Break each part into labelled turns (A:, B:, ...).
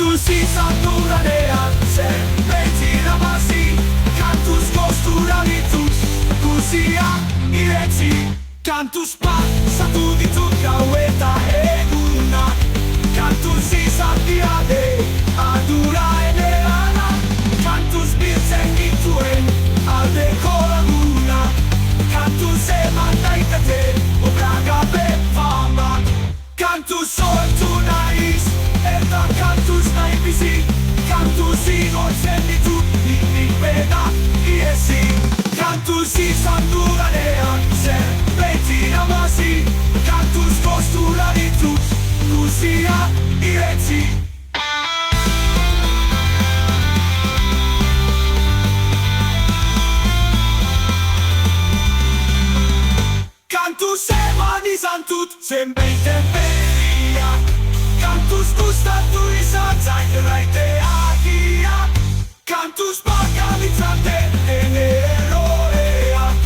A: Kantus izaturanean zerbait irabazi, kantuz kostura ditut guziak iretsi. Kantuz pasatu ditut gau eta egunak, kantuz izateade ardura ederana. Kantuz biltzen dituen aldeko lagunak, kantuz eman daitate obra gabe famak. Kantuz sortu naiz eta kantuz nahi bizi, kantuz igortzen ditut nik benak iesi. Kantuz izan dudanean zerbait irabazi, kantuz kostura ditut guziak iretsi. Kantuz eman izan dut zenbait berriak, kantuz gustatu izan zait erraiteagiak, kantuz bakalitzaten ene eroeak,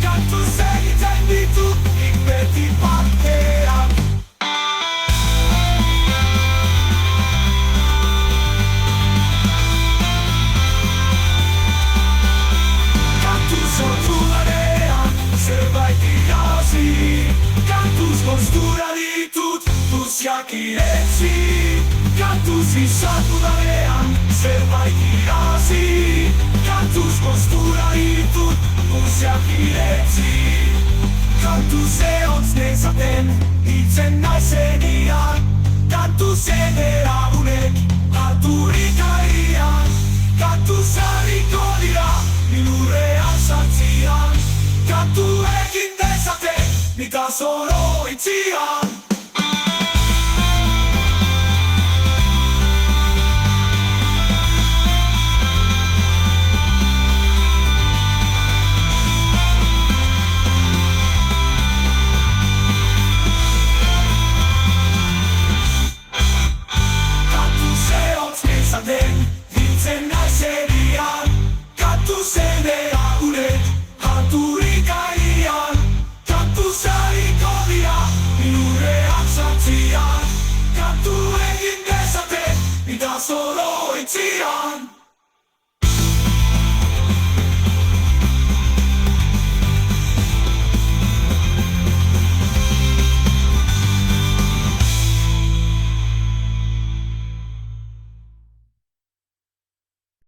A: kantuz egiten ditut nik beti parteak. Kantuz sortu garean zerbait irabazi, kantuz kostura ditut guziak iretsi. Kantuz izatu darean zerbait irabazi, kantuz kostura ditut guziak iretsi. Kantuz eotz nezaten hitzen naizenian, kantuz edera unek aturik aian, kantuz harriko dira ilurrean sartzian, kantu egin dezaten nita zoro itzian. Hiltzen naizenian, kantuz edera unek aturik aian, kantuz harriko dira ilurrean sartzian, kantu egin dezaten nita zoro itzian.